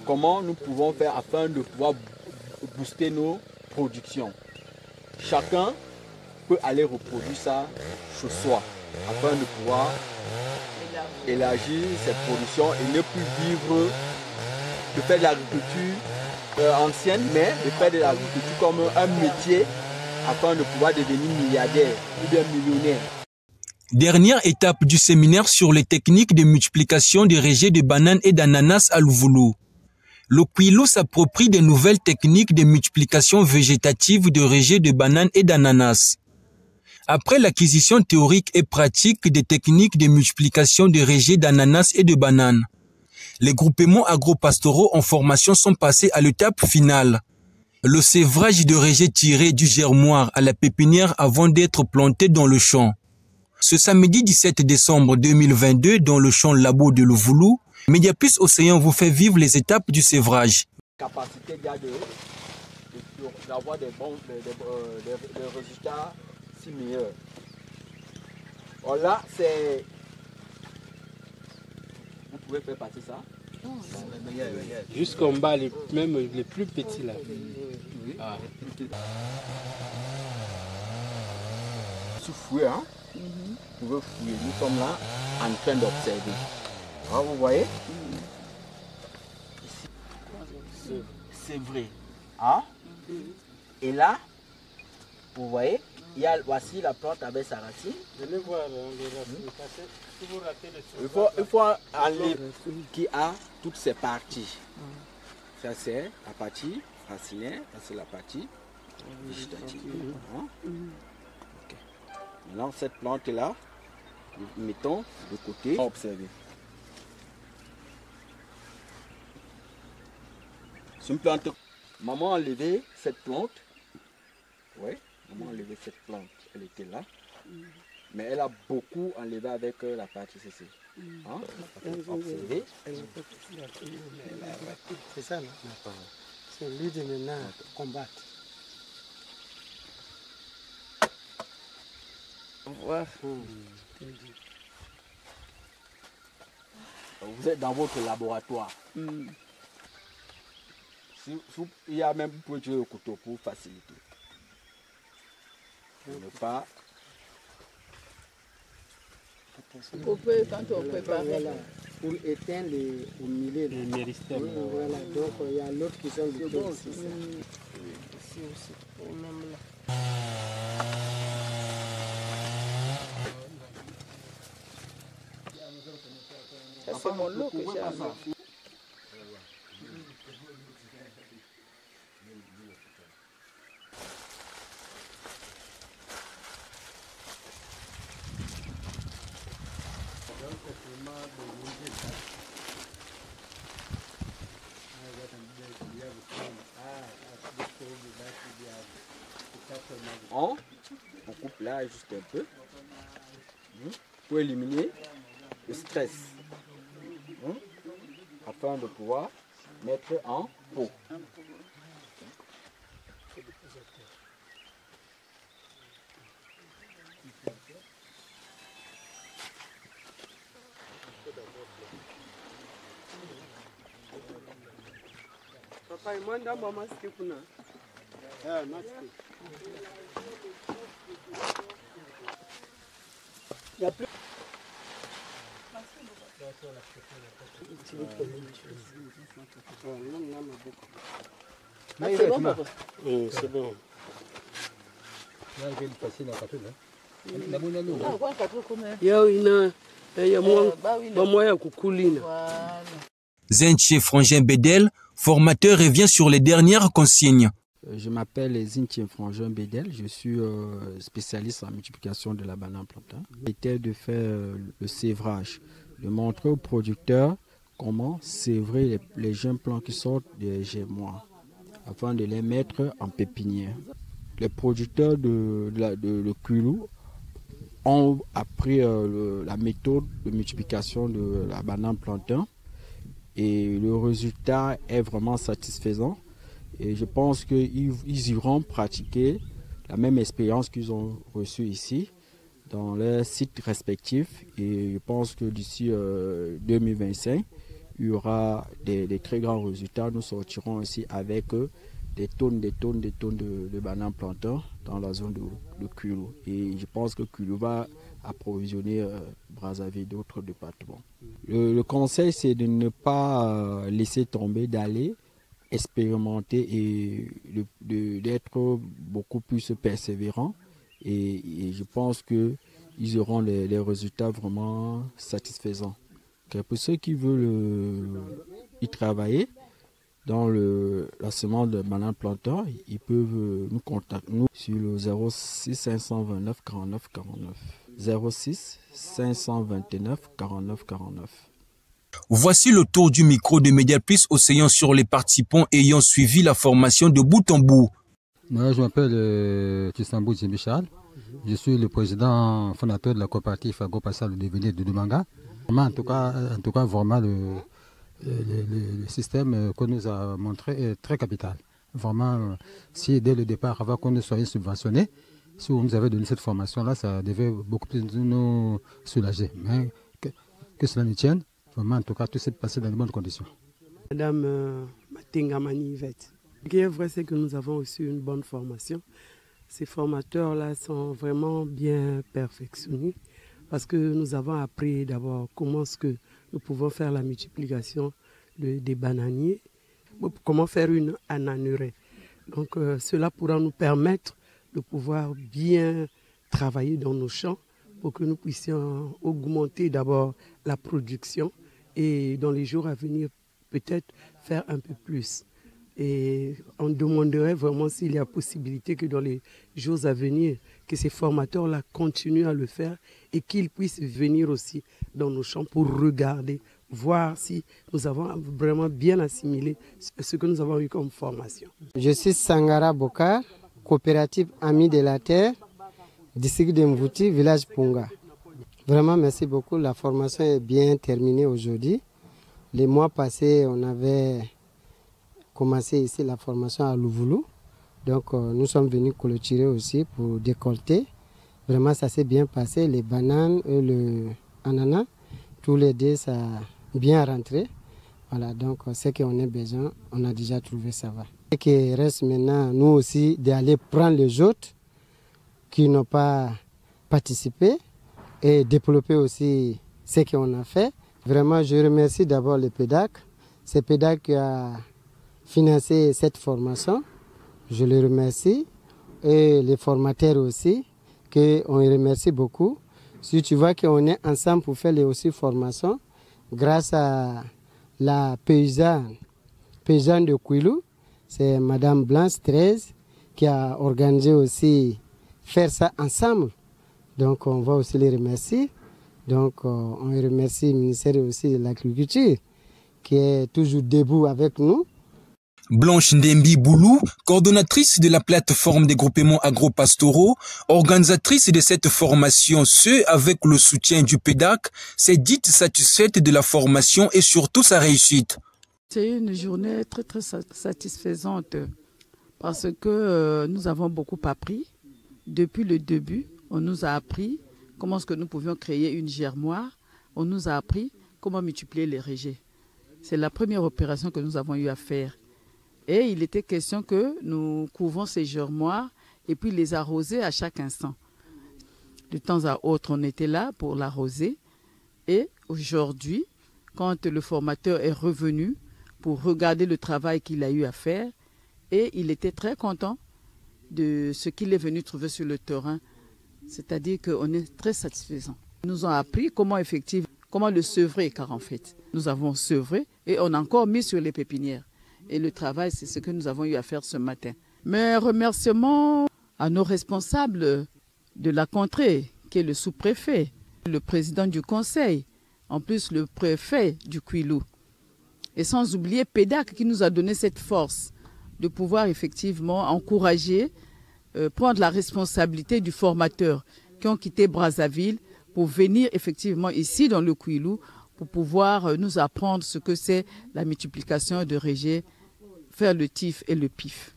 comment nous pouvons faire afin de pouvoir booster nos productions. Chacun peut aller reproduire ça chez soi afin de pouvoir élargir ses productions et ne plus vivre de faire de l'agriculture ancienne, mais de faire de l'agriculture comme un métier afin de pouvoir devenir milliardaire ou bien millionnaire. Dernière étape du séminaire sur les techniques de multiplication des rejets de bananes et d'ananas à Louvoulou. Le Kouilou s'approprie de nouvelles techniques de multiplication végétative de rejets de bananes et d'ananas. Après l'acquisition théorique et pratique des techniques de multiplication de rejets d'ananas et de bananes, les groupements agro-pastoraux en formation sont passés à l'étape finale. Le sévrage de rejets tirés du germoir à la pépinière avant d'être plantés dans le champ. Ce samedi 17 décembre 2022, dans le champ labo de Louvoulou, Mediaplus Océan vous fait vivre les étapes du sévrage. Capacité d'avoir des résultats si meilleurs. Alors là, c'est... Vous pouvez faire passer ça. Jusqu'en bas, même les plus petits là. Oui. Ah. Fouiller, hein? Vous pouvez fouiller. Nous sommes là en train d'observer. Ah, vous voyez? Ici, c'est vrai. Hein? Et là, vous voyez, voici la plante avec sa racine. Venez voir les racines. Si vous ratez le il faut enlever qui a toutes ces parties. Ça c'est la partie racinaire, ça c'est la partie végétative. Hein? Okay. Maintenant cette plante là, mettons de côté. Observez. C'est une plante. Maman a enlevé cette plante. Oui, maman a enlevé cette plante. Elle était là. Mais elle a beaucoup enlevé avec la partie ceci. Hein? Observez. C'est ça, non? C'est lui de maintenant combattre. Vous êtes dans votre laboratoire. Il y a même pour utiliser le couteau pour faciliter. Ne pas. On peut, quand on prépare. Voilà, pour éteindre au milieu des méristèmes. Voilà, donc il y a l'autre qui sont le ici aussi, même là. Ça c'est mon lot que j'ai amené. On coupe là juste un peu pour éliminer le stress afin de pouvoir mettre en pot. Papa, il m'a dit maman ce que il y a plus. C'est bon, papa. C'est bon. Zinche Frangin Bedel, formateur, revient sur les dernières consignes. Je m'appelle Zinche Frangin Bedel, je suis spécialiste en multiplication de la banane plantain. C'était de faire le sévrage, de montrer aux producteurs comment sévrer les jeunes plants qui sortent des germoirs afin de les mettre en pépinière. Les producteurs de Kouilou ont appris la méthode de multiplication de la banane plantain et le résultat est vraiment satisfaisant. Et je pense qu'ils iront pratiquer la même expérience qu'ils ont reçue ici dans leurs sites respectifs. Et je pense que d'ici 2025, il y aura des très grands résultats. Nous sortirons aussi avec des tonnes de bananes plantains dans la zone de Kwilu. Et je pense que Kwilu va approvisionner Brazzaville et d'autres départements. Le conseil, c'est de ne pas laisser tomber, d'aller expérimenter et d'être beaucoup plus persévérant. Et je pense qu'ils auront les résultats vraiment satisfaisants. Pour ceux qui veulent y travailler dans la semence de banane plantain, ils peuvent nous contacter sur le 06 529 49 49. 06 529 49 49. Voici le tour du micro de Mediaplus Océan sur les participants ayant suivi la formation de bout en bout. Moi, je m'appelle Tissambou Djimichal. Je suis le président fondateur de la coopérative Agropassal de devenir de Dumanga. En tout cas, vraiment, le système qu'on nous a montré est très capital. Vraiment, si dès le départ, avant qu'on ne soit subventionné, si on nous avait donné cette formation-là, ça devait beaucoup plus nous soulager. Mais que cela nous tienne, vraiment, en tout cas, tout s'est passé dans de bonnes conditions. Madame Matinga Manivette. Ce qui est vrai, c'est que nous avons aussi une bonne formation. Ces formateurs-là sont vraiment bien perfectionnés parce que nous avons appris d'abord comment est-ce que nous pouvons faire la multiplication des bananiers, comment faire une ananurée. Donc cela pourra nous permettre de pouvoir bien travailler dans nos champs pour que nous puissions augmenter d'abord la production et dans les jours à venir peut-être faire un peu plus. Et on demanderait vraiment s'il y a possibilité que dans les jours à venir, que ces formateurs-là continuent à le faire et qu'ils puissent venir aussi dans nos champs pour regarder, voir si nous avons vraiment bien assimilé ce que nous avons eu comme formation. Je suis Sangara Bokar, coopérative Amis de la Terre, district de Mvouti, village Punga. Vraiment, merci beaucoup. La formation est bien terminée aujourd'hui. Les mois passés, on avait commencé ici la formation à Louvoulou. Donc nous sommes venus clôturer aussi pour décolleter. Vraiment ça s'est bien passé. Les bananes et le ananas, tous les deux ça a bien rentré. Voilà, donc ce qu'on a besoin, on a déjà trouvé, ça va. Ce qui reste maintenant, nous aussi, d'aller prendre les autres qui n'ont pas participé et développer aussi ce qu'on a fait. Vraiment, je remercie d'abord le PEDAC. C'est PEDAC qui a financer cette formation. Je les remercie et les formateurs aussi, qu'on remercie beaucoup. Si tu vois qu'on est ensemble pour faire les aussi formations, grâce à la paysanne de Kwilu, c'est Madame Blanche 13 qui a organisé aussi faire ça ensemble. Donc on va aussi les remercier. Donc on remercie le ministère aussi de l'Agriculture qui est toujours debout avec nous. Blanche Ndembi Boulou, coordonnatrice de la plateforme des groupements agro-pastoraux, organisatrice de cette formation, avec le soutien du PEDAC, s'est dite satisfaite de la formation et surtout sa réussite. C'est une journée très très satisfaisante parce que nous avons beaucoup appris. Depuis le début, on nous a appris comment est-ce que nous pouvions créer une germoire. On nous a appris comment multiplier les rejets. C'est la première opération que nous avons eu à faire. Et il était question que nous couvrons ces germoires et puis les arroser à chaque instant. De temps à autre, on était là pour l'arroser. Et aujourd'hui, quand le formateur est revenu pour regarder le travail qu'il a eu à faire, et il était très content de ce qu'il est venu trouver sur le terrain. C'est-à-dire qu'on est très satisfaisant. Ils nous ont appris comment le sevrer, car en fait, nous avons sevré et on a encore mis sur les pépinières. Et le travail, c'est ce que nous avons eu à faire ce matin. Mais remerciements à nos responsables de la contrée, qui est le sous-préfet, le président du conseil, en plus le préfet du Kwilu. Et sans oublier PEDAC qui nous a donné cette force de pouvoir effectivement encourager, prendre la responsabilité du formateur qui ont quitté Brazzaville pour venir effectivement ici dans le Kwilu pour pouvoir nous apprendre ce que c'est la multiplication de rejets, faire le TIF et le PIF.